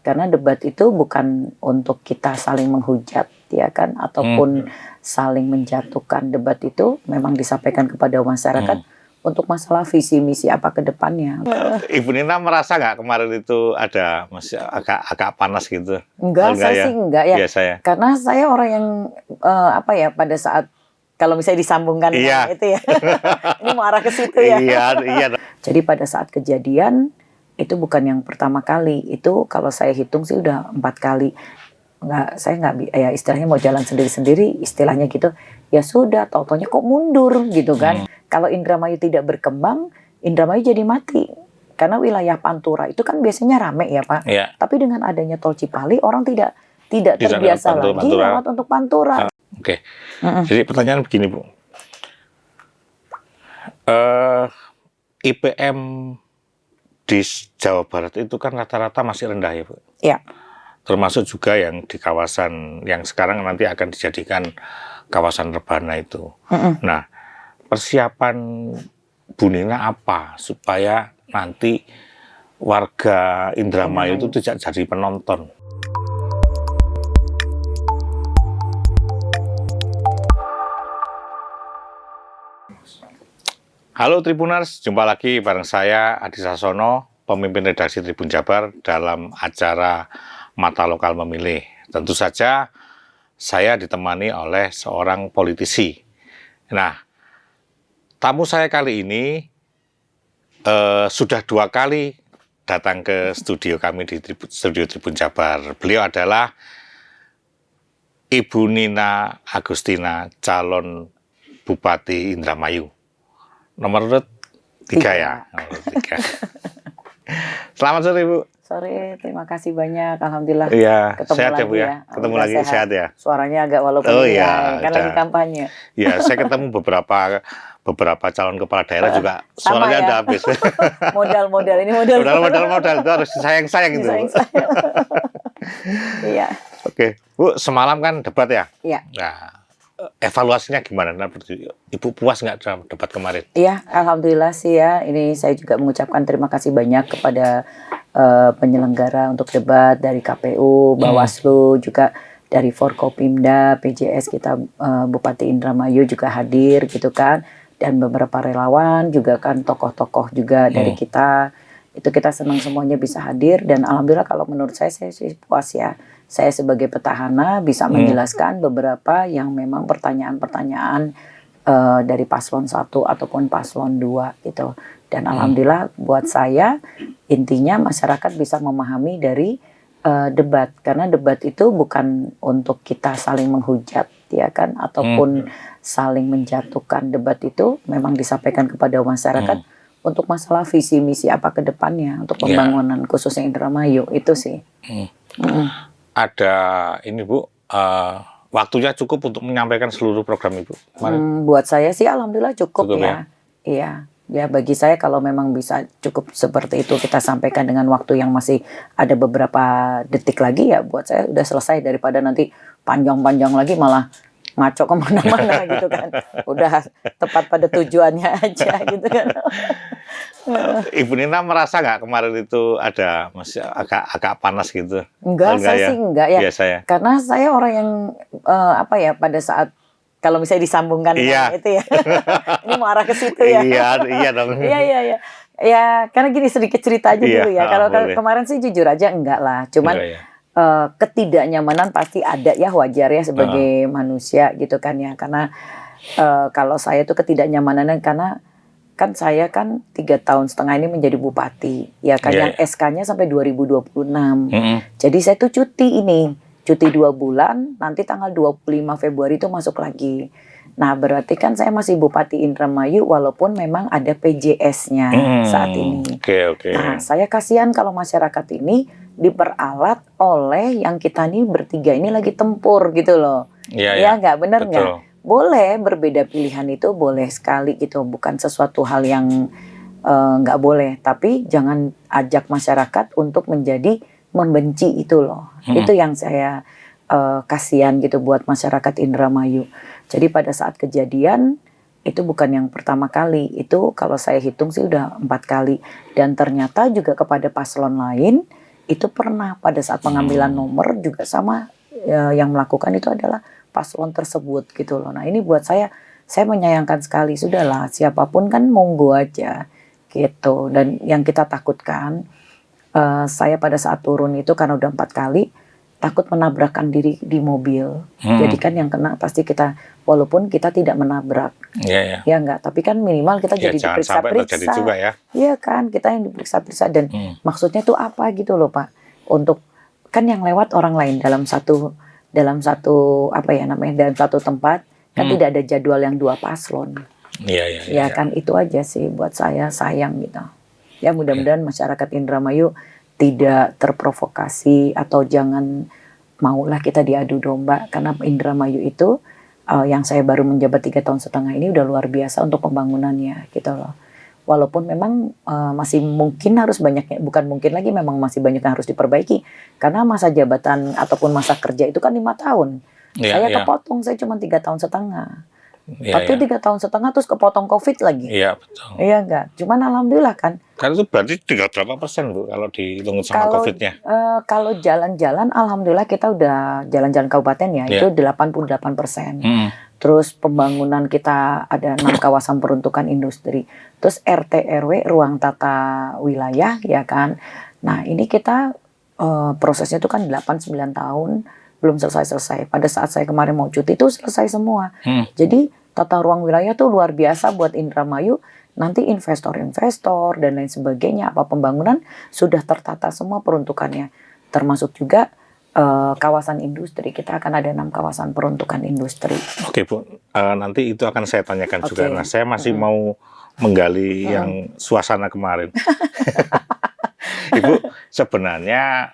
karena debat itu bukan untuk kita saling menghujat, ya kan, ataupun saling menjatuhkan. Debat itu memang disampaikan kepada masyarakat untuk masalah visi misi apa ke depannya. Ibu Nina merasa nggak kemarin itu ada masih agak panas gitu? Enggak, saya sih enggak ya. Biasa ya. Karena saya orang yang pada saat kalau misalnya disambungkan dengan itu ya, ini mau arah ke situ ya. Iya. Jadi pada saat kejadian itu bukan yang pertama kali, itu kalau saya hitung sih udah 4 kali. Saya nggak ya istilahnya mau jalan sendiri-sendiri, istilahnya gitu. Ya sudah, tau-taunya kok mundur gitu kan. Kalau Indramayu tidak berkembang, Indramayu jadi mati. Karena wilayah Pantura itu kan biasanya rame ya Pak. Iya. Tapi dengan adanya tol Cipali, orang tidak terbiasa lagi lewat untuk Pantura. Oke. Jadi pertanyaan begini Bu. IPM di Jawa Barat itu kan rata-rata masih rendah ya Bu? Iya. Termasuk juga yang di kawasan yang sekarang nanti akan dijadikan kawasan rebana itu. Nah, persiapan Bu Nina apa supaya nanti warga Indramayu itu tidak jadi penonton? Halo Tribuners, jumpa lagi bareng saya Adi Sasono, pemimpin redaksi Tribun Jabar dalam acara Mata Lokal Memilih. Tentu saja saya ditemani oleh seorang politisi. Nah, tamu saya kali ini sudah 2 kali datang ke studio kami di studio Tribun Jabar. Beliau adalah Ibu Nina Agustina, calon Bupati Indramayu. Nomor urut 3 ya. Nomor 3. Selamat sore Bu. Sore, terima kasih banyak. Alhamdulillah. Iya, ketemu sehat lagi ya Bu ya. Ketemu lagi sehat ya. Suaranya agak walaupun kan lagi kampanye. Iya, saya ketemu beberapa calon kepala daerah juga suaranya udah habis. Modal ini modal itu harus disayang-sayang gitu. Iya. Oke, Bu, semalam kan debat ya? Iya. Nah, evaluasinya gimana? Ibu puas nggak dalam debat kemarin? Iya, alhamdulillah sih ya. Ini saya juga mengucapkan terima kasih banyak kepada penyelenggara untuk debat dari KPU, Bawaslu, juga dari Forkopimda, PJS kita Bupati Indramayu juga hadir gitu kan. Dan beberapa relawan juga kan, tokoh-tokoh juga dari kita. Itu kita senang semuanya bisa hadir, dan alhamdulillah kalau menurut saya sih puas ya. Saya sebagai petahana bisa menjelaskan beberapa yang memang pertanyaan-pertanyaan dari paslon 1 ataupun paslon 2 gitu. Dan alhamdulillah buat saya intinya masyarakat bisa memahami dari debat, karena debat itu bukan untuk kita saling menghujat ya kan, ataupun saling menjatuhkan. Debat itu memang disampaikan kepada masyarakat untuk masalah visi misi apa ke depannya untuk pembangunan khususnya Indramayu itu sih. Ada ini Bu, waktunya cukup untuk menyampaikan seluruh program Ibu? Buat saya sih alhamdulillah cukup ya. Iya, ya bagi saya kalau memang bisa cukup seperti itu kita sampaikan dengan waktu yang masih ada beberapa detik lagi, ya buat saya udah selesai, daripada nanti panjang-panjang lagi malah ngaco kemana-mana gitu kan. Udah tepat pada tujuannya aja gitu kan. Ibu Nina merasa nggak kemarin itu ada masih agak panas gitu? Enggak, saya sih enggak ya. Biasa ya. Karena saya orang yang pada saat kalau misalnya disambungkan dengan itu ya. Ini mau arah ke situ ya. Iya dong. Iya. Ya, karena gini sedikit cerita aja dulu ya. Kalau kemarin sih jujur aja enggak lah. Cuman ketidaknyamanan pasti ada ya, wajar ya sebagai manusia gitu kan ya. Karena kalau saya tuh ketidaknyamanannya karena kan saya kan 3,5 tahun ini menjadi bupati ya kan, yang SK-nya sampai 2026. Jadi saya tuh cuti 2 bulan, nanti tanggal 25 Februari itu masuk lagi. Nah berarti kan saya masih Bupati Indramayu walaupun memang ada PJS-nya saat ini. Nah saya kasihan kalau masyarakat ini diperalat oleh yang kita nih bertiga ini lagi tempur gitu loh. Ya nggak, bener nggak? Boleh berbeda pilihan itu boleh sekali gitu, bukan sesuatu hal yang nggak boleh, tapi jangan ajak masyarakat untuk menjadi membenci itu loh. Itu yang saya kasihan gitu buat masyarakat Indramayu. Jadi pada saat kejadian itu bukan yang pertama kali, itu kalau saya hitung sih udah 4 kali, dan ternyata juga kepada paslon lain itu pernah pada saat pengambilan nomor juga sama, yang melakukan itu adalah paslon tersebut gitu loh. Nah ini buat saya menyayangkan sekali. Sudahlah, siapapun kan monggo aja gitu. Dan yang kita takutkan, saya pada saat turun itu karena udah 4 kali takut menabrakkan diri di mobil. Jadi kan yang kena pasti kita, walaupun kita tidak menabrak. Ya enggak, tapi kan minimal kita jadi diperiksa-periksa. Iya kan, kita yang diperiksa-periksa dan maksudnya itu apa gitu loh Pak. Untuk kan yang lewat orang lain dalam satu apa ya namanya, dalam satu tempat kan tidak ada jadwal yang 2 paslon. Ya kan itu aja sih buat saya, sayang gitu. Ya mudah-mudahan masyarakat Indramayu tidak terprovokasi atau jangan maulah kita diadu domba, karena Indramayu itu yang saya baru menjabat 3,5 tahun ini udah luar biasa untuk pembangunannya gitu loh. Walaupun memang masih mungkin harus banyak, bukan mungkin lagi, memang masih banyak yang harus diperbaiki karena masa jabatan ataupun masa kerja itu kan 5 tahun. Saya kepotong, saya cuma 3,5 tahun. Tapi 3,5 tahun terus kepotong COVID lagi. Iya betul. Iya enggak. Cuman alhamdulillah kan. Karena itu berarti tinggal berapa persen Bu kalau dihitung sama COVID-nya? Kalau jalan-jalan, alhamdulillah kita udah jalan-jalan kabupaten ya, itu 88%. Terus pembangunan kita ada 6 kawasan peruntukan industri. Terus RT RW ruang tata wilayah ya kan. Nah ini kita prosesnya itu kan 8-9 tahun belum selesai. Pada saat saya kemarin mau cuti itu selesai semua. Jadi tata ruang wilayah tuh luar biasa buat Indramayu. Nanti investor-investor dan lain sebagainya, apa pembangunan sudah tertata semua peruntukannya. Termasuk juga kawasan industri. Kita akan ada 6 kawasan peruntukan industri. Oke Bu, nanti itu akan saya tanyakan juga. Nah saya masih mau menggali yang suasana kemarin. Ibu sebenarnya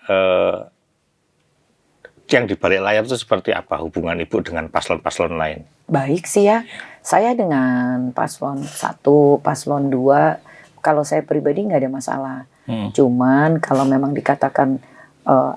yang di balik layar itu seperti apa hubungan Ibu dengan paslon-paslon lain? Baik sih ya. Saya dengan paslon 1, paslon 2, kalau saya pribadi nggak ada masalah. Cuman kalau memang dikatakan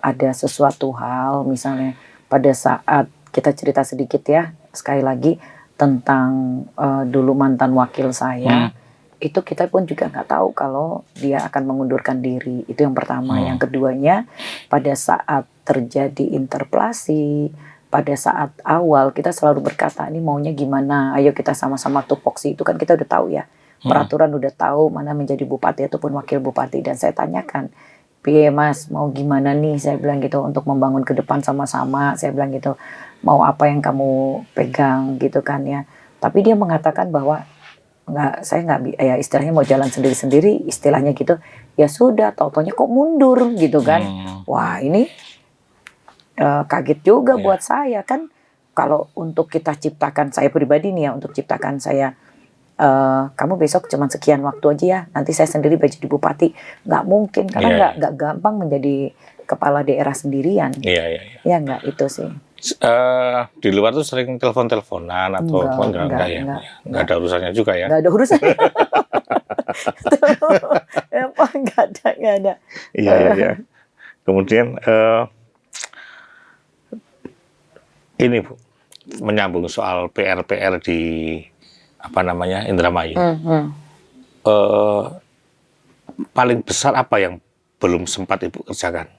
ada sesuatu hal, misalnya pada saat kita cerita sedikit ya, sekali lagi tentang dulu mantan wakil saya, itu kita pun juga nggak tahu kalau dia akan mengundurkan diri. Itu yang pertama. Yang keduanya, pada saat terjadi interpelasi, pada saat awal kita selalu berkata ini maunya gimana, ayo kita sama-sama tupoksi. Itu kan kita udah tahu ya, peraturan udah tahu mana menjadi bupati ataupun wakil bupati. Dan saya tanyakan, piye Mas mau gimana nih, saya bilang gitu, untuk membangun ke depan sama-sama. Saya bilang gitu, mau apa yang kamu pegang gitu kan ya. Tapi dia mengatakan bahwa saya nggak, ya istilahnya mau jalan sendiri-sendiri, istilahnya gitu. Ya sudah, tau-taunya kok mundur gitu kan. Wah ini kaget juga buat saya kan. Kalau untuk kita ciptakan, saya pribadi nih ya, untuk ciptakan saya, kamu besok cuma sekian waktu aja ya, nanti saya sendiri jadi bupati, nggak mungkin karena nggak gampang menjadi kepala daerah sendirian. Ya nggak, itu sih. Di luar tuh sering telepon-teleponan atau enggak ya? Enggak ada urusannya juga ya? Enggak ada urusannya. Enggak ada. Iya. Kemudian ini Bu, menyambung soal PR di apa namanya Indramayu. Paling besar apa yang belum sempat Ibu kerjakan?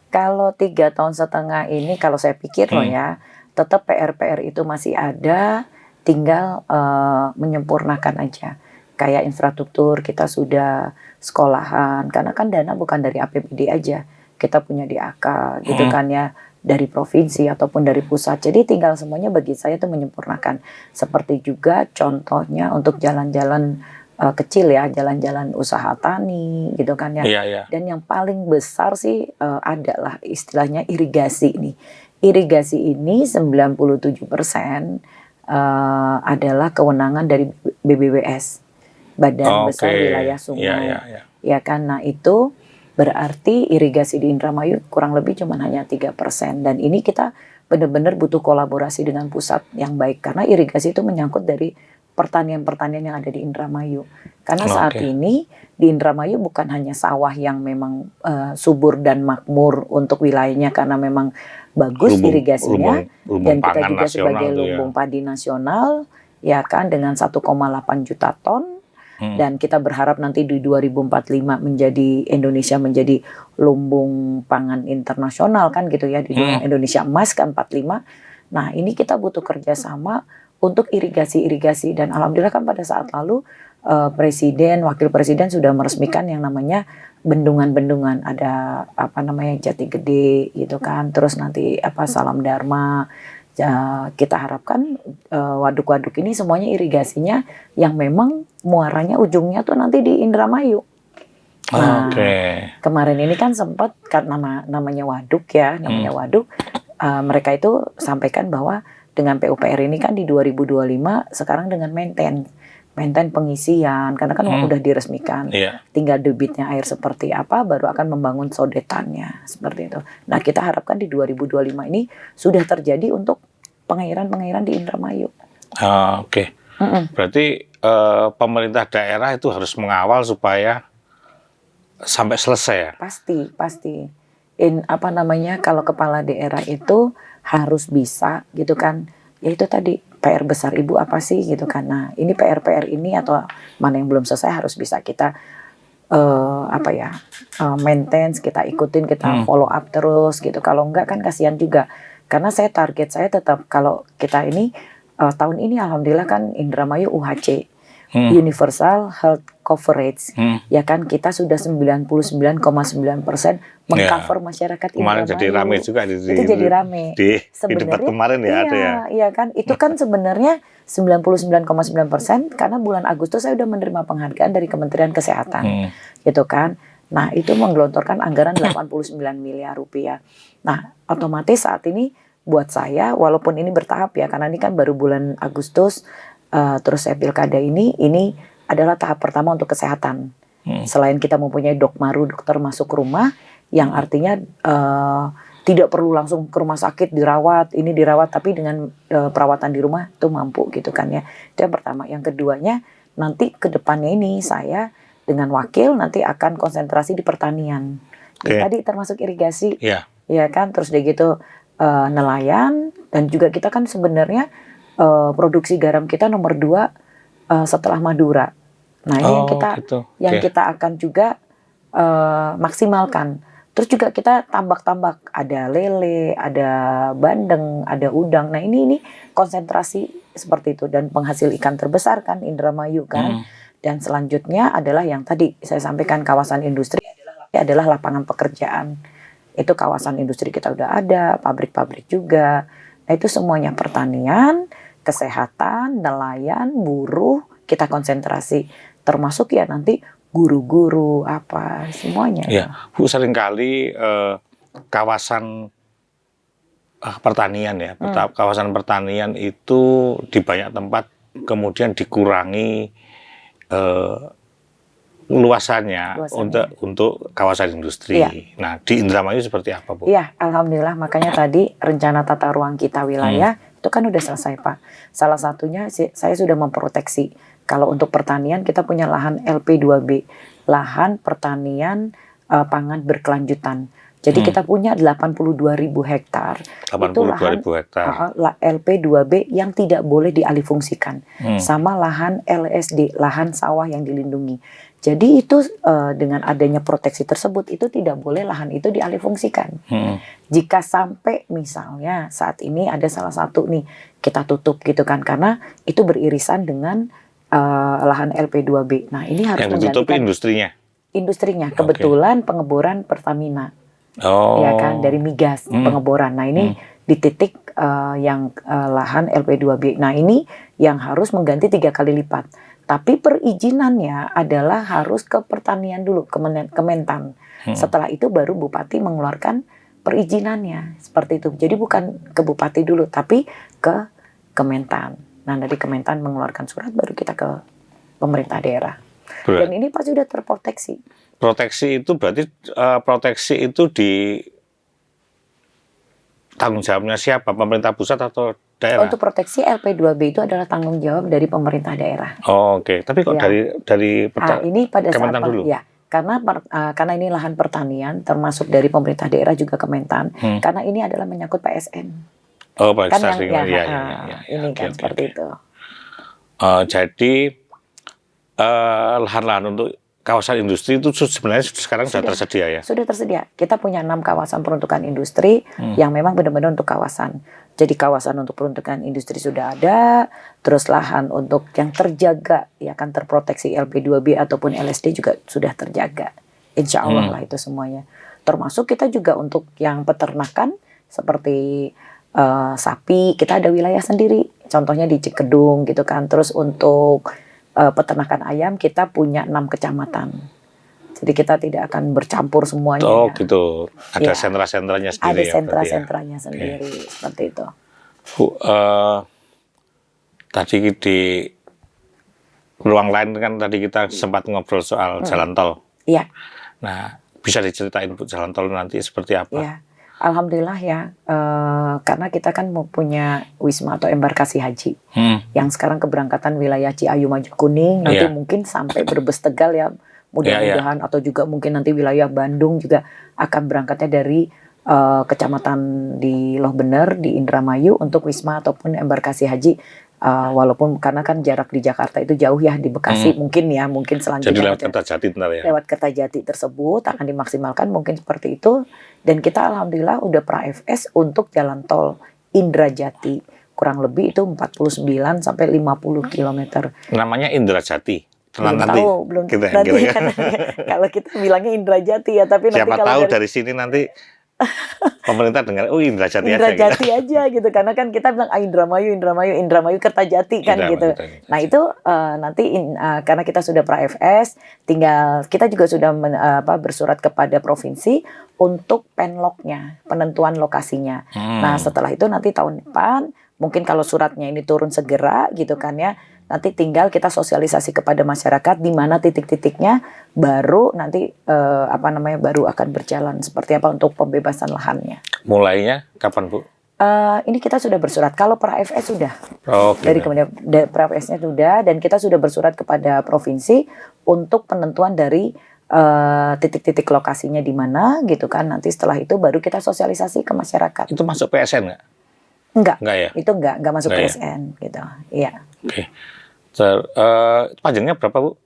Kalau 3,5 tahun ini, kalau saya pikir loh ya, tetap PR itu masih ada, tinggal menyempurnakan aja. Kayak infrastruktur kita sudah sekolahan, karena kan dana bukan dari APBD aja, kita punya DAK gitu kan ya, dari provinsi ataupun dari pusat. Jadi tinggal semuanya bagi saya itu menyempurnakan. Seperti juga contohnya untuk jalan-jalan kecil ya, jalan-jalan usaha tani gitu kan ya. Dan yang paling besar sih adalah istilahnya irigasi nih. Irigasi ini 97% adalah kewenangan dari BBWS, Badan Besar Wilayah Sungai. Ya kan, nah itu berarti irigasi di Indramayu kurang lebih cuma hanya 3%. Dan ini kita benar-benar butuh kolaborasi dengan pusat yang baik, karena irigasi itu menyangkut dari pertanian-pertanian yang ada di Indramayu. Karena saat ini di Indramayu bukan hanya sawah yang memang subur dan makmur untuk wilayahnya karena memang bagus irigasinya, dan kita juga sebagai lumbung padi nasional ya kan, dengan 1,8 juta ton Dan kita berharap nanti di 2045 Indonesia menjadi lumbung pangan internasional kan gitu ya, di Indonesia emas kan 45. Nah ini kita butuh kerjasama untuk irigasi dan alhamdulillah kan pada saat lalu Presiden, Wakil Presiden sudah meresmikan yang namanya bendungan-bendungan, ada apa namanya Jati Gede gitu kan, terus nanti Salam Dharma. Kita harapkan waduk-waduk ini semuanya irigasinya yang memang muaranya ujungnya tuh nanti di Indramayu. Nah, kemarin ini kan sempat karena namanya waduk ya, mereka itu sampaikan bahwa dengan PUPR ini kan di 2025 sekarang dengan maintain pengisian karena kan udah diresmikan. Tinggal debitnya air seperti apa baru akan membangun sodetannya seperti itu. Nah, kita harapkan di 2025 ini sudah terjadi untuk pengairan di Indramayu. Berarti pemerintah daerah itu harus mengawal supaya sampai selesai ya? Pasti. Kalau kepala daerah itu harus bisa gitu kan. Ya itu tadi PR besar Ibu apa sih gitu kan. Nah, ini PR ini atau mana yang belum selesai harus bisa kita maintain, kita ikutin, kita follow up terus gitu. Kalau enggak kan kasihan juga. Karena target saya tetap kalau kita ini tahun ini alhamdulillah kan Indramayu UHC Universal Health Coverage ya kan kita sudah 99,9% mengcover masyarakat Indramayu. Kemarin jadi rame juga itu jadi rame. Di debat kemarin ya ada ya. Iya kan itu kan sebenarnya 99,9% karena bulan Agustus saya udah menerima penghargaan dari Kementerian Kesehatan gitu kan. Nah, itu menggelontorkan anggaran 89 miliar rupiah. Nah, otomatis saat ini buat saya, walaupun ini bertahap ya, karena ini kan baru bulan Agustus, terus saya pilkada ini adalah tahap pertama untuk kesehatan. Selain kita mempunyai Dokmaru, dokter masuk rumah, yang artinya tidak perlu langsung ke rumah sakit dirawat, tapi dengan perawatan di rumah itu mampu gitu kan ya. Itu yang pertama. Yang keduanya, nanti ke depannya ini saya dengan wakil nanti akan konsentrasi di pertanian. Tadi termasuk irigasi, ya kan. Terus dia gitu nelayan dan juga kita kan sebenarnya produksi garam kita nomor 2 setelah Madura. Nah ini yang kita akan juga maksimalkan. Terus juga kita tambak-tambak, ada lele, ada bandeng, ada udang. Nah ini konsentrasi seperti itu dan penghasil ikan terbesar kan Indramayu kan. Dan selanjutnya adalah yang tadi saya sampaikan kawasan industri adalah lapangan pekerjaan. Itu kawasan industri kita udah ada, pabrik-pabrik juga. Nah itu semuanya pertanian, kesehatan, nelayan, buruh, kita konsentrasi. Termasuk ya nanti guru-guru, semuanya. Ya, Bu, seringkali kawasan pertanian ya, kawasan pertanian itu di banyak tempat kemudian dikurangi luasannya untuk kawasan industri. Nah, di Indramayu seperti apa, Bu? Iya, alhamdulillah makanya tadi rencana tata ruang kita wilayah itu kan udah selesai, Pak. Salah satunya saya sudah memproteksi. Kalau untuk pertanian kita punya lahan LP2B, lahan pertanian pangan berkelanjutan. Jadi kita punya 82.000 hektar. 82.000 hektar. LP2B yang tidak boleh dialihfungsikan. Sama lahan LSD, lahan sawah yang dilindungi. Jadi itu dengan adanya proteksi tersebut itu tidak boleh lahan itu dialihfungsikan. Jika sampai misalnya saat ini ada salah satu nih kita tutup gitu kan karena itu beririsan dengan lahan LP2B. Nah, ini harus yang ditutup industrinya. Industrinya kebetulan pengeboran Pertamina. Ya kan dari migas pengeboran. Nah, ini di titik yang lahan LP2B. Nah, ini yang harus mengganti 3 kali lipat. Tapi perizinannya adalah harus ke pertanian dulu, Kementan. Setelah itu baru Bupati mengeluarkan perizinannya. Seperti itu. Jadi bukan ke Bupati dulu, tapi ke Kementan. Nah, dari Kementan mengeluarkan surat, baru kita ke pemerintah daerah. Dan ini pasti sudah terproteksi. Proteksi itu berarti proteksi itu di tanggung jawabnya siapa? Pemerintah pusat atau daerah? Untuk proteksi LP2B itu adalah tanggung jawab dari pemerintah daerah. Oke. Tapi kok dari ini pada Kementan dulu? Ya, karena ini lahan pertanian termasuk dari pemerintah daerah juga Kementan. Karena ini adalah menyangkut PSN. Oh, Pak kan ini seperti itu. jadi lahan-lahan untuk kawasan industri itu sebenarnya sekarang sudah tersedia ya? Sudah tersedia. Kita punya 6 kawasan peruntukan industri yang memang benar-benar untuk kawasan. Jadi kawasan untuk peruntukan industri sudah ada, terus lahan untuk yang terjaga, ya kan terproteksi LP2B ataupun LSD juga sudah terjaga. Insya Allah lah itu semuanya. Termasuk kita juga untuk yang peternakan seperti sapi, kita ada wilayah sendiri. Contohnya di Cikedung gitu kan. Terus untuk peternakan ayam kita punya 6 kecamatan. Jadi kita tidak akan bercampur semuanya. Oh ya. Gitu. Ada sentra-sentranya sendiri. Ada sentra-sentranya sendiri seperti itu. Bu, tadi di ruang lain kan tadi kita sempat ngobrol soal jalan tol. Iya. Nah, bisa diceritain Bu jalan tol nanti seperti apa? Iya. Alhamdulillah ya, karena kita kan punya wisma atau embarkasi haji yang sekarang keberangkatan wilayah Ciayu Maju Kuning, nanti mungkin sampai Brebes Tegal ya, mudah-mudahan atau juga mungkin nanti wilayah Bandung juga akan berangkatnya dari kecamatan di Loh Bener di Indramayu untuk wisma ataupun embarkasi haji. Walaupun karena kan jarak di Jakarta itu jauh ya, di Bekasi mungkin selanjutnya. Jadi lewat Kertajati ntar ya? Lewat Kertajati tersebut akan dimaksimalkan mungkin seperti itu. Dan kita alhamdulillah udah pra-FS untuk jalan tol Indrajati. Kurang lebih itu 49 sampai 50 km. Namanya Indrajati? Belum tahu. Kalau kita bilangnya Indrajati ya, tapi siapa nanti tahu dari sini nanti pemerintah dengar, Indrajati aja gitu. Karena kan kita bilang Indramayu Kertajati kan gitu. Nah itu nanti karena kita sudah pra-FS, tinggal kita juga sudah bersurat kepada provinsi untuk penloknya, penentuan lokasinya. Nah setelah itu nanti tahun depan, mungkin kalau suratnya ini turun segera gitu kan ya, nanti tinggal kita sosialisasi kepada masyarakat di mana titik-titiknya, baru nanti baru akan berjalan seperti apa untuk pembebasan lahannya. Mulainya kapan Bu? Ini kita sudah bersurat. Kalau pra-FS sudah, dari kemudian pra-FS-nya sudah, dan kita sudah bersurat kepada provinsi untuk penentuan dari titik-titik lokasinya di mana gitu kan. Nanti setelah itu baru kita sosialisasi ke masyarakat. Itu masuk PSN nggak? Enggak ya? Itu enggak masuk PSN ya? Gitu. Iya. Oke. Pajaknya berapa Bu?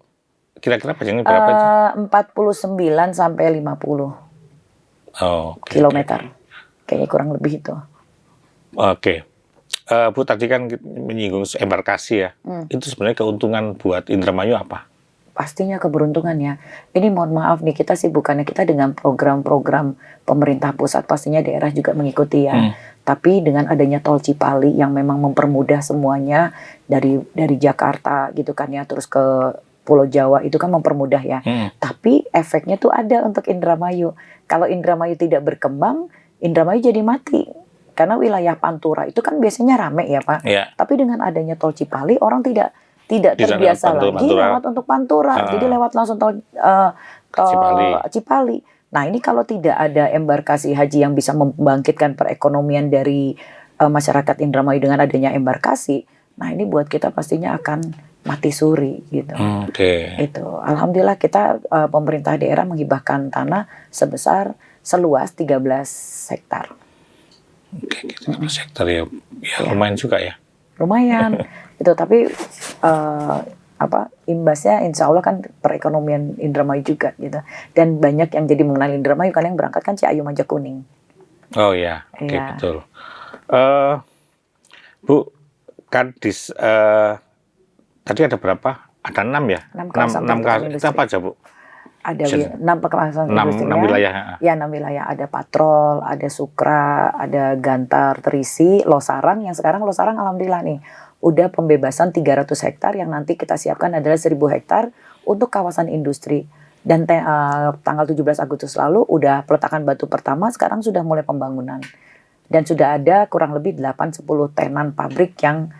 Kira-kira pajaknya berapa itu? 49 sampai 50 kilometer. Kayaknya kurang lebih itu. Oke. Bu tadi kan menyinggung embarkasi ya. Itu sebenarnya keuntungan buat Indramayu apa? Pastinya keberuntungan ya. Ini mohon maaf nih, kita bukannya kita dengan program-program pemerintah pusat, pastinya daerah juga mengikuti ya. Tapi dengan adanya tol Cipali yang memang mempermudah semuanya dari Jakarta gitu kan ya, terus ke Pulau Jawa itu kan mempermudah ya. Tapi efeknya tuh ada untuk Indramayu. Kalau Indramayu tidak berkembang, Indramayu jadi mati. Karena wilayah Pantura itu kan biasanya rame ya Pak. Tapi dengan adanya tol Cipali, orang tidak terbiasa lagi lewat untuk Pantura. Jadi lewat langsung tol Cipali. Nah ini kalau tidak ada embarkasi haji yang bisa membangkitkan perekonomian dari masyarakat Indramayu dengan adanya embarkasi, nah ini buat kita pastinya akan mati suri gitu. Itu alhamdulillah kita pemerintah daerah menghibahkan tanah seluas 13 hektar. 13 hektar ya lumayan juga ya. Lumayan. Itu tapi imbasnya insya Allah kan perekonomian Indramayu juga gitu. Dan banyak yang jadi mengenal Indramayu kan yang berangkat kan Ciayu Maju Kuning. Oh iya, oke, betul. Bu, kan tadi ada berapa? Ada 6 ya? 6 kawasan. Itu apa aja Bu? Ada 6 kawasan industri. 6 wilayah. Ya 6 wilayah. Ada Patrol, ada Sukra, ada Gantar, Terisi, Losarang. Yang sekarang Losarang alhamdulillah nih udah pembebasan 300 hektar yang nanti kita siapkan adalah 1000 hektar untuk kawasan industri. Dan tanggal 17 Agustus lalu udah peletakan batu pertama, sekarang sudah mulai pembangunan. Dan sudah ada kurang lebih 8-10 tenan pabrik yang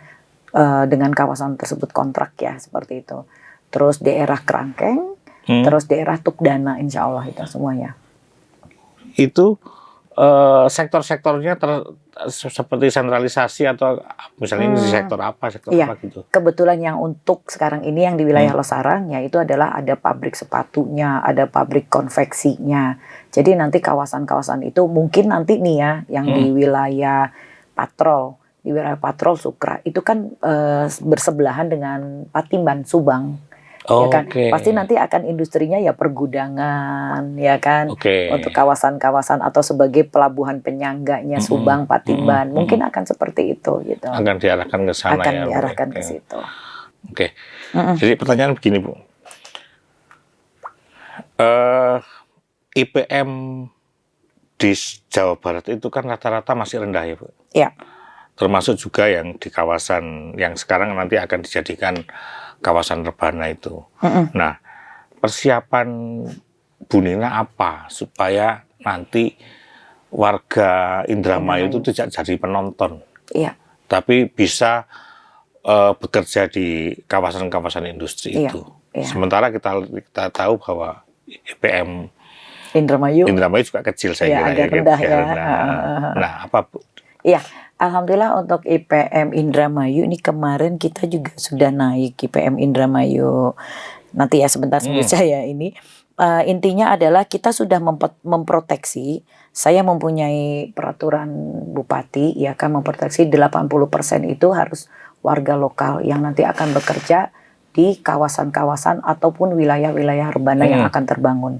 dengan kawasan tersebut kontrak ya, seperti itu. Terus daerah Kerangkeng, terus daerah Tukdana insya Allah itu semuanya. Itu sektor-sektornya seperti sentralisasi atau misalnya ini sektor apa gitu. Kebetulan yang untuk sekarang ini yang di wilayah Losarang ya itu adalah ada pabrik sepatunya, ada pabrik konveksinya. Jadi nanti kawasan-kawasan itu mungkin nanti nih ya yang di wilayah Patrol, Sukra itu kan bersebelahan dengan Patimban, Subang. Ya kan, pasti nanti akan industrinya ya pergudangan, ya kan, untuk kawasan-kawasan atau sebagai pelabuhan penyangganya Subang, Patimban, mungkin akan seperti itu gitu. Akan diarahkan ke sana akan diarahkan ke situ. Jadi pertanyaan begini Bu, IPM di Jawa Barat itu kan rata-rata masih rendah ya Bu? Iya. Termasuk juga yang di kawasan yang sekarang nanti akan dijadikan kawasan rebana itu. Nah, persiapan Bu Nina apa supaya nanti warga Indramayu itu tidak jadi penonton, tapi bisa bekerja di kawasan-kawasan industri itu. Sementara kita tahu bahwa IPM Indramayu juga kecil saya kira. Agak rendah ya. Nah, apa Bu? Iya. Alhamdulillah untuk IPM Indramayu ini kemarin kita juga sudah naik IPM Indramayu. Nanti ya sebentar sebelum saya ini. Intinya adalah kita sudah memproteksi. Saya mempunyai peraturan Bupati ya kan memproteksi 80% itu harus warga lokal yang nanti akan bekerja di kawasan-kawasan ataupun wilayah-wilayah rebana yang akan terbangun.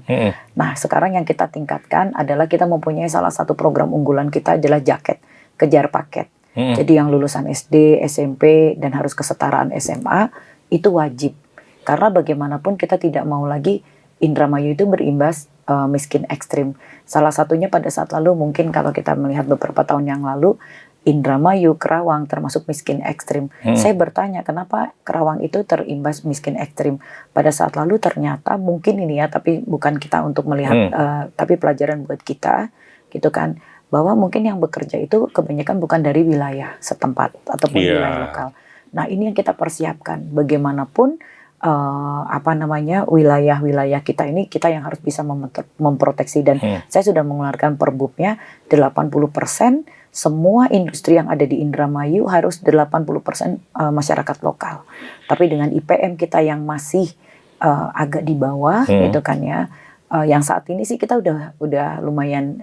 Nah sekarang yang kita tingkatkan adalah kita mempunyai salah satu program unggulan kita adalah jaket. Kejar paket. Jadi yang lulusan SD, SMP, dan harus kesetaraan SMA, itu wajib. Karena bagaimanapun kita tidak mau lagi Indramayu itu berimbas miskin ekstrim. Salah satunya pada saat lalu, mungkin kalau kita melihat beberapa tahun yang lalu, Indramayu, Kerawang termasuk miskin ekstrim. Saya bertanya, kenapa Kerawang itu terimbas miskin ekstrim? Pada saat lalu ternyata, mungkin ini ya, tapi bukan kita untuk melihat, tapi pelajaran buat kita, gitu kan, bahwa mungkin yang bekerja itu kebanyakan bukan dari wilayah setempat ataupun wilayah lokal. Nah ini yang kita persiapkan. Bagaimanapun wilayah-wilayah kita ini kita yang harus bisa memproteksi dan saya sudah mengeluarkan perbubnya 80% semua industri yang ada di Indramayu harus 80% masyarakat lokal. Tapi dengan IPM kita yang masih agak di bawah gitu kan ya. Yang saat ini sih kita udah lumayan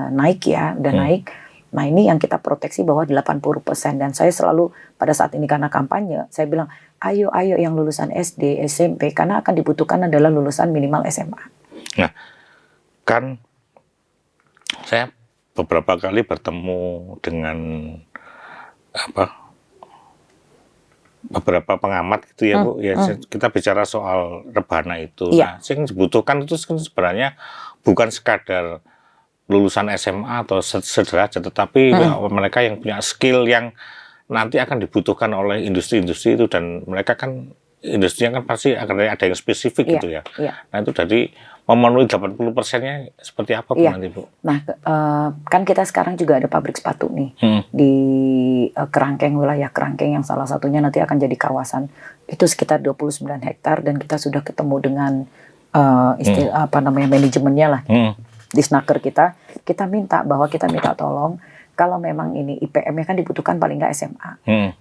naik ya, naik. Nah ini yang kita proteksi bahwa 80% dan saya selalu pada saat ini karena kampanye, saya bilang ayo yang lulusan SD, SMP karena akan dibutuhkan adalah lulusan minimal SMA. Nah, kan saya beberapa kali bertemu dengan beberapa pengamat gitu ya Bu, ya kita bicara soal rebana itu. Nah, yang dibutuhkan itu sebenarnya bukan sekadar lulusan SMA atau sederajat, tetapi mereka yang punya skill yang nanti akan dibutuhkan oleh industri-industri itu dan mereka kan industrinya kan pasti akan ada yang spesifik gitu ya. Nah itu dari memenuhi 80%-nya seperti apa Bu nanti Bu? Nah kan kita sekarang juga ada pabrik sepatu nih di Kerangkeng, wilayah Kerangkeng yang salah satunya nanti akan jadi kawasan itu sekitar 29 hektar dan kita sudah ketemu dengan manajemennya lah di Snaker kita minta tolong kalau memang ini IPM-nya kan dibutuhkan paling nggak SMA.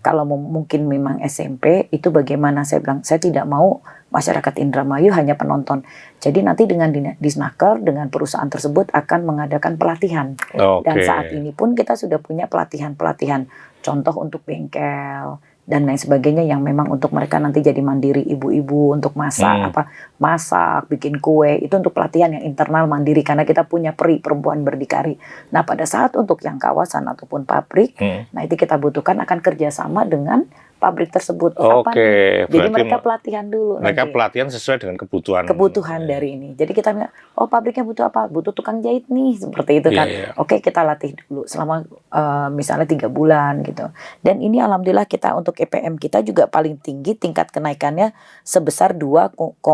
Kalau mungkin memang SMP, itu bagaimana? Saya bilang, saya tidak mau masyarakat Indramayu hanya penonton. Jadi nanti dengan Disnaker, dengan perusahaan tersebut akan mengadakan pelatihan. Dan saat ini pun kita sudah punya pelatihan-pelatihan. Contoh untuk bengkel, dan lain sebagainya yang memang untuk mereka nanti jadi mandiri ibu-ibu untuk masak bikin kue itu untuk pelatihan yang internal mandiri karena kita punya perempuan berdikari. Nah pada saat untuk yang kawasan ataupun pabrik, nah itu kita butuhkan akan kerjasama dengan pabrik tersebut. Jadi mereka pelatihan dulu. Mereka pelatihan sesuai dengan kebutuhan dari ini. Jadi kita bilang, pabriknya butuh apa? Butuh tukang jahit nih, seperti itu kan. Oke, kita latih dulu selama misalnya 3 bulan gitu. Dan ini alhamdulillah kita untuk EPM kita juga paling tinggi tingkat kenaikannya sebesar 2,28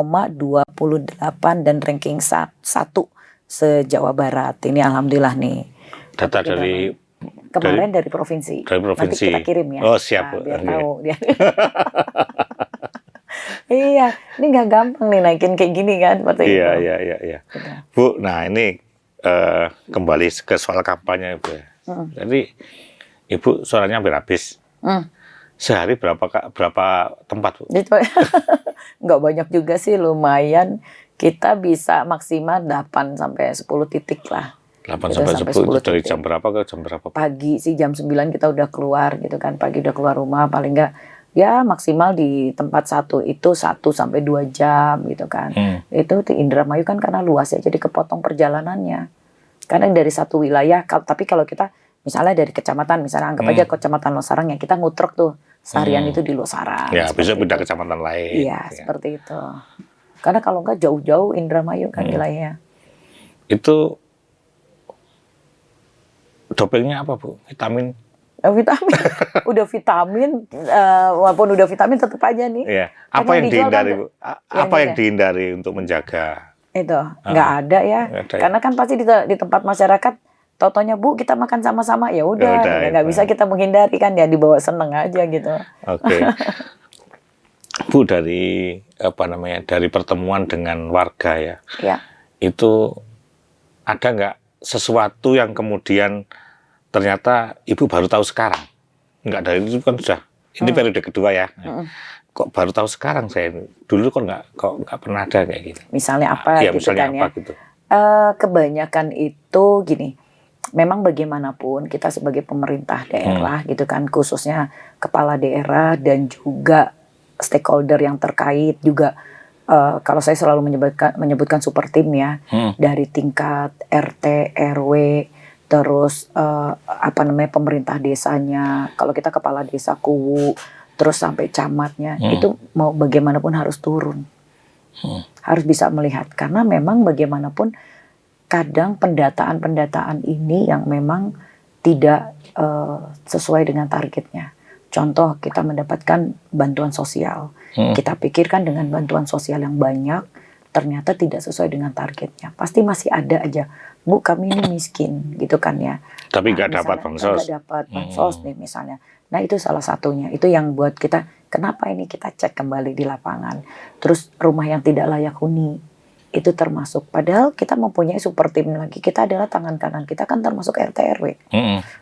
dan ranking 1 se-Jawa Barat. Ini alhamdulillah nih. Data dari kemarin dari provinsi. Nanti kita kirim ya. Siap. Biar tahu. Iya, ini nggak gampang nih naikin kayak gini kan, seperti itu. Iya. Bu, nah ini kembali ke soal kampanye Bu. Jadi Ibu suaranya hampir habis. Sehari berapa tempat Bu? Nggak banyak juga sih, lumayan. Kita bisa maksimal 8 sampai 10 titik lah. 8 sampai 10 itu dari jam berapa ke jam berapa? Pagi sih jam 9 kita udah keluar gitu kan. Pagi udah keluar rumah paling nggak ya maksimal di tempat satu itu 1 sampai 2 jam gitu kan. Itu di Indramayu kan karena luas ya, jadi kepotong perjalanannya. Karena dari satu wilayah, tapi kalau kita misalnya dari kecamatan, misalnya anggap aja kecamatan Losarang yang kita ngutrek tuh seharian itu di Losarang. Ya, besok pindah kecamatan lain. Iya, seperti itu. Karena kalau enggak jauh-jauh Indramayu kan wilayahnya. Itu dopingnya apa, Bu? Vitamin? Vitamin. Udah vitamin, walaupun udah vitamin tetap aja nih. Iya. Apa yang dihindari, Bu? Apa yang gitu. dihindari untuk menjaga? Itu nggak ada ya. Karena kan pasti di tempat masyarakat, totonya Bu kita makan sama-sama, ya udah, nggak bisa kita menghindari kan, ya dibawa seneng aja gitu. Oke. Bu, dari dari pertemuan dengan warga ya. Itu ada nggak sesuatu yang kemudian ternyata Ibu baru tahu sekarang? Nggak, dari itu kan sudah, ini periode kedua ya. Kok baru tahu sekarang saya ini? Dulu kok nggak pernah ada kayak gitu. Misalnya apa ya, gitu misalnya kan apa ya. Gitu. Kebanyakan itu gini, memang bagaimanapun kita sebagai pemerintah daerah gitu kan, khususnya kepala daerah dan juga stakeholder yang terkait juga, kalau saya selalu menyebutkan super tim ya, dari tingkat RT, RW, terus pemerintah desanya, kalau kita kepala desa Kuwu, terus sampai camatnya, itu mau bagaimanapun harus turun, harus bisa melihat, karena memang bagaimanapun kadang pendataan ini yang memang tidak sesuai dengan targetnya. Contoh, kita mendapatkan bantuan sosial, kita pikirkan dengan bantuan sosial yang banyak, ternyata tidak sesuai dengan targetnya. Pasti masih ada aja, Bu kami ini miskin gitu kan ya. Tapi nggak dapat bansos. Nggak dapat bansos nih misalnya. Nah itu salah satunya, itu yang buat kita, kenapa ini kita cek kembali di lapangan. Terus rumah yang tidak layak huni, itu termasuk. Padahal kita mempunyai super tim lagi, kita adalah tangan kanan, kita kan termasuk RT RW.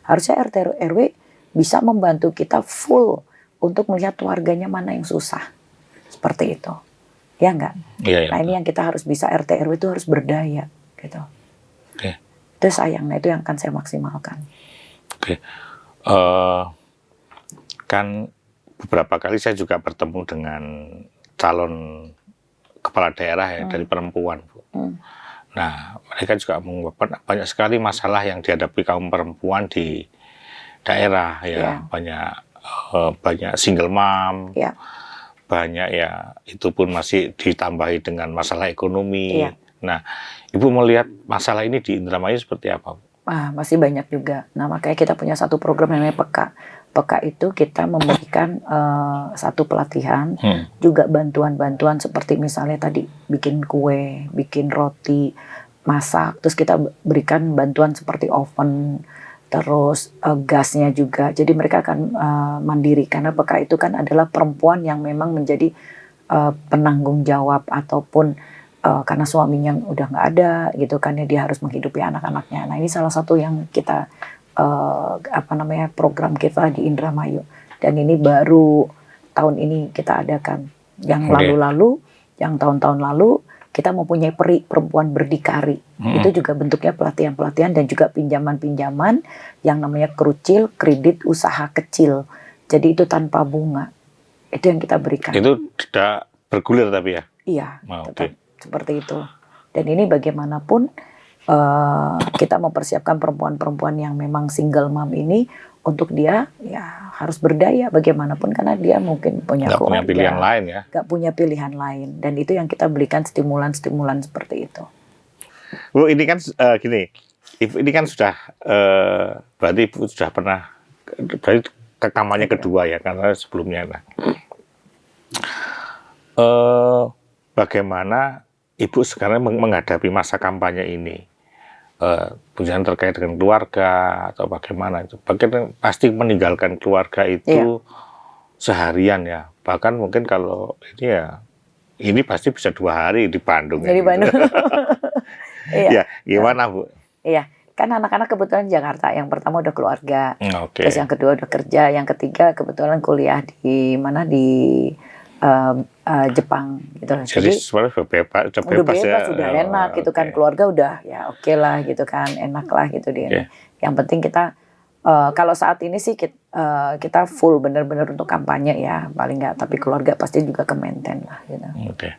Harusnya RT RW bisa membantu kita full untuk melihat warganya mana yang susah. Seperti itu. Ya enggak? Ya, nah ini yang kita harus bisa, RT RW itu harus berdaya gitu. Itu sayangnya, itu yang akan saya maksimalkan. Kan beberapa kali saya juga bertemu dengan calon kepala daerah ya, dari perempuan, Bu. Nah, mereka juga mengungkapkan banyak sekali masalah yang dihadapi kaum perempuan di daerah ya. Banyak single mom, banyak ya, itu pun masih ditambahi dengan masalah ekonomi. Nah, Ibu melihat masalah ini di Indramayu seperti apa, Bu? Masih banyak juga. Nah, makanya kita punya satu program yang namanya PEKA. PEKA itu kita memberikan satu pelatihan, juga bantuan-bantuan seperti misalnya tadi bikin kue, bikin roti, masak. Terus kita berikan bantuan seperti oven, terus gasnya juga. Jadi mereka akan mandiri, karena PEKA itu kan adalah perempuan yang memang menjadi penanggung jawab, ataupun karena suaminya udah nggak ada gitu kan ya, dia harus menghidupi anak-anaknya. Nah ini salah satu yang kita program kita di Indramayu, dan ini baru tahun ini kita adakan. Yang lalu-lalu, yang tahun-tahun lalu kita mempunyai peri perempuan berdikari. Itu juga bentuknya pelatihan-pelatihan dan juga pinjaman-pinjaman yang namanya kerucil, kredit usaha kecil. Jadi itu tanpa bunga. Itu yang kita berikan. Itu tidak bergulir tapi ya? Iya, tetap seperti itu. Dan ini bagaimanapun kita mempersiapkan perempuan-perempuan yang memang single mom ini untuk dia ya harus berdaya bagaimanapun, karena dia mungkin punya keluarga, punya pilihan lain ya. Gak punya pilihan lain, dan itu yang kita berikan stimulan-stimulan seperti itu. Bu, ini kan gini, Ibu ini kan sudah berarti Ibu sudah pernah, berarti ke kampanye kedua ya, karena sebelumnya. Nah, bagaimana Ibu sekarang menghadapi masa kampanye ini? Misalnya terkait dengan keluarga atau bagaimana itu? Bagaimana pasti meninggalkan keluarga itu seharian ya. Bahkan mungkin kalau ini ya, ini pasti bisa 2 hari di Bandung. Di Bandung. Ya, gimana Bu? Iya, kan anak-anak kebetulan di Jakarta. Yang pertama udah keluarga, terus yang kedua udah kerja, yang ketiga kebetulan kuliah di mana, di Jepang gitu. Jadi sebenarnya udah bebas ya. Sudah enak gitu kan, keluarga udah ya oke lah gitu kan, enak lah gitu dia. Yang penting kita Kalau saat ini sih kita full benar-benar untuk kampanye ya, paling nggak. Tapi keluarga pasti juga ke maintain lah. Gitu. Oke.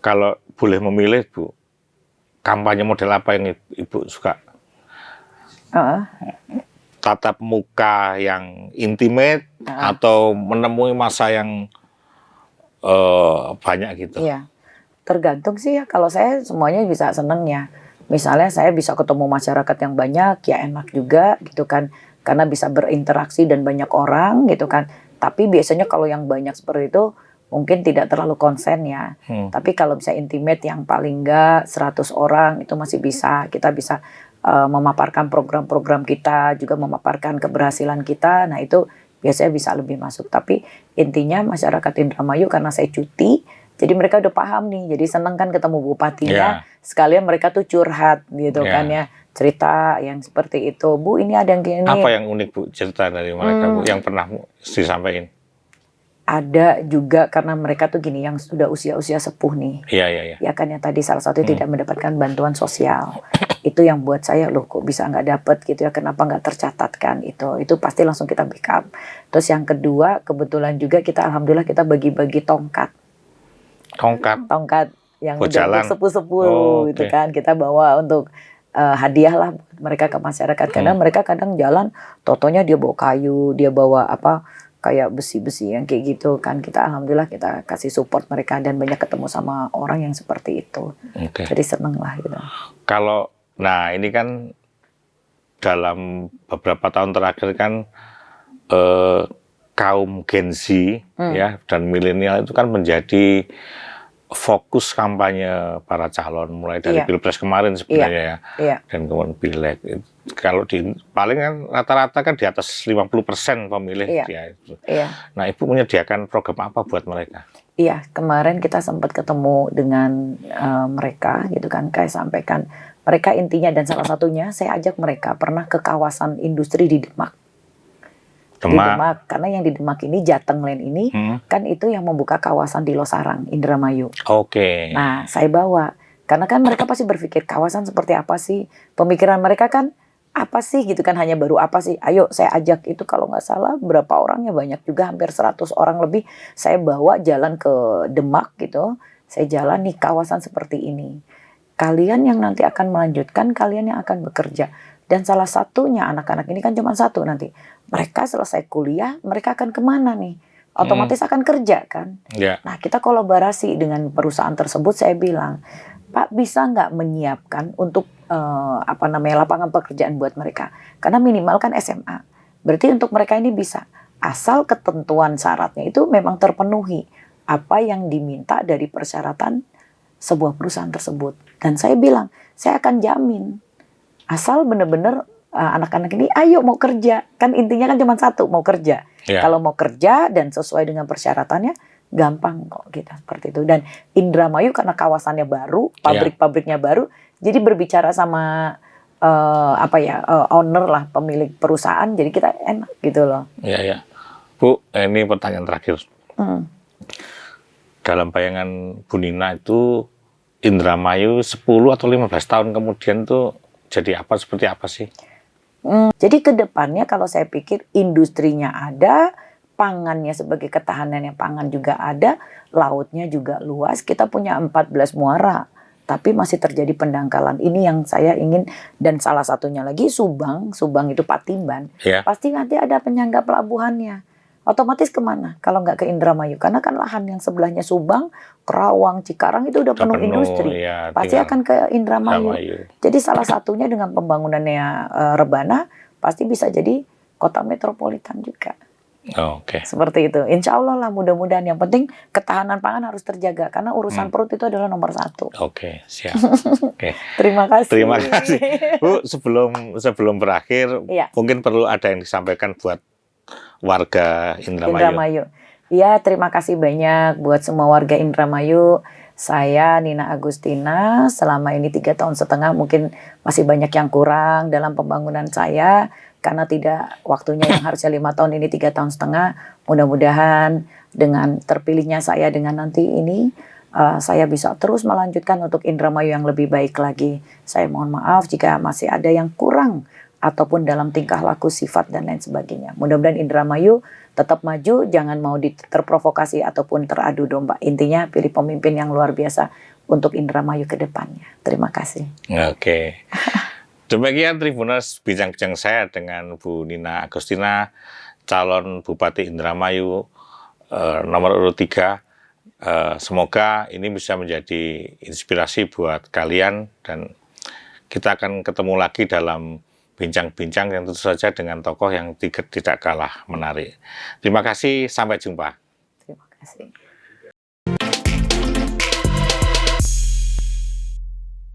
Kalau boleh memilih Bu, kampanye model apa yang Ibu suka? Tatap muka yang intimate atau menemui masa yang banyak gitu? Iya, tergantung sih ya. Kalau saya semuanya bisa seneng ya. Misalnya saya bisa ketemu masyarakat yang banyak, ya enak juga gitu kan. Karena bisa berinteraksi dan banyak orang gitu kan. Tapi biasanya kalau yang banyak seperti itu mungkin tidak terlalu konsen ya. Tapi kalau bisa intimate yang paling enggak 100 orang itu masih bisa. Kita bisa memaparkan program-program kita, juga memaparkan keberhasilan kita. Nah itu biasanya bisa lebih masuk. Tapi intinya masyarakat Indramayu karena saya cuti, jadi mereka udah paham nih. Jadi seneng kan ketemu bupatinya. Sekalian mereka tuh curhat gitu kan ya. Cerita yang seperti itu. Bu ini ada yang gini. Apa yang unik Bu cerita dari mereka Bu yang pernah disampaikan? Ada juga karena mereka tuh gini yang sudah usia-usia sepuh nih. Iya. Ya kan yang tadi salah satu tidak mendapatkan bantuan sosial. Itu yang buat saya loh kok bisa nggak dapat gitu ya, kenapa nggak tercatatkan itu pasti langsung kita backup. Terus yang kedua kebetulan juga kita alhamdulillah kita bagi-bagi tongkat yang udah sepuh-sepuh gitu kan, kita bawa untuk hadiah lah mereka ke masyarakat. Karena mereka kadang jalan totonya dia bawa kayu, dia bawa apa kayak besi-besi yang kayak gitu kan. Kita alhamdulillah kita kasih support mereka dan banyak ketemu sama orang yang seperti itu. Jadi seneng lah gitu. Nah ini kan dalam beberapa tahun terakhir kan kaum Gen Z ya dan milenial itu kan menjadi fokus kampanye para calon mulai dari Pilpres kemarin sebenarnya ya dan kemudian Pileg. Kalau paling kan rata-rata kan di atas 50% pemilih dia itu. Nah Ibu menyediakan program apa buat mereka? Iya, kemarin kita sempat ketemu dengan mereka gitu kan, kayak sampaikan mereka intinya dan salah satunya saya ajak mereka pernah ke kawasan industri di Demak. Di Demak, karena yang di Demak ini Jateng Land ini kan itu yang membuka kawasan di Losarang, Indramayu. Nah, saya bawa karena kan mereka pasti berpikir kawasan seperti apa sih? Pemikiran mereka kan apa sih gitu kan, hanya baru apa sih? Ayo saya ajak itu kalau nggak salah berapa orangnya, banyak juga hampir 100 orang lebih. Saya bawa jalan ke Demak gitu. Saya jalan nih kawasan seperti ini. Kalian yang nanti akan melanjutkan, kalian yang akan bekerja. Dan salah satunya anak-anak ini kan cuma satu nanti. Mereka selesai kuliah, mereka akan kemana nih? Otomatis akan kerja kan? Nah kita kolaborasi dengan perusahaan tersebut, saya bilang, Pak bisa nggak menyiapkan untuk lapangan pekerjaan buat mereka? Karena minimal kan SMA. Berarti untuk mereka ini bisa. Asal ketentuan syaratnya itu memang terpenuhi. Apa yang diminta dari persyaratan sebuah perusahaan tersebut. Dan saya bilang, saya akan jamin. Asal benar-benar anak-anak ini ayo mau kerja. Kan intinya kan cuma satu, mau kerja. Kalau mau kerja dan sesuai dengan persyaratannya, gampang kok kita seperti itu. Dan Indramayu karena kawasannya baru, pabrik-pabriknya baru, jadi berbicara sama owner lah, pemilik perusahaan, jadi kita enak gitu loh. Bu, ini pertanyaan terakhir. Dalam bayangan Bu Nina itu Indramayu 10 atau 15 tahun kemudian tuh jadi apa, seperti apa sih? Jadi ke depannya kalau saya pikir industrinya ada, pangannya sebagai ketahanannya pangan juga ada, lautnya juga luas, kita punya 14 muara, tapi masih terjadi pendangkalan. Ini yang saya ingin, dan salah satunya lagi Subang itu Patimban, pasti nanti ada penyangga pelabuhannya. Otomatis kemana? Kalau nggak ke Indramayu, karena kan lahan yang sebelahnya Subang, Kerawang, Cikarang itu udah penuh industri, pasti akan ke Indramayu. Jadi salah satunya dengan pembangunannya Rebana, pasti bisa jadi kota metropolitan juga. Seperti itu. Insya Allah lah, mudah-mudahan. Yang penting ketahanan pangan harus terjaga, karena urusan perut itu adalah nomor 1. Siap. Terima kasih. Terima kasih. Bu, sebelum berakhir, mungkin perlu ada yang disampaikan buat warga Indramayu. Ya, terima kasih banyak buat semua warga Indramayu. Saya Nina Agustina, selama ini 3,5 tahun, mungkin masih banyak yang kurang dalam pembangunan saya, karena tidak waktunya yang harusnya 5 tahun ini 3,5 tahun. Mudah-mudahan dengan terpilihnya saya dengan nanti ini, saya bisa terus melanjutkan untuk Indramayu yang lebih baik lagi. Saya mohon maaf jika masih ada yang kurang ataupun dalam tingkah laku, sifat dan lain sebagainya. Mudah-mudahan Indramayu tetap maju, jangan mau terprovokasi ataupun teradu domba. Intinya pilih pemimpin yang luar biasa untuk Indramayu ke depannya. Terima kasih. Oke. Demikian Tribuners bincang-bincang saya dengan Bu Nina Agustina, calon Bupati Indramayu nomor urut 3. Semoga ini bisa menjadi inspirasi buat kalian dan kita akan ketemu lagi dalam bincang-bincang yang tentu saja dengan tokoh yang tidak kalah menarik. Terima kasih, sampai jumpa. Terima kasih.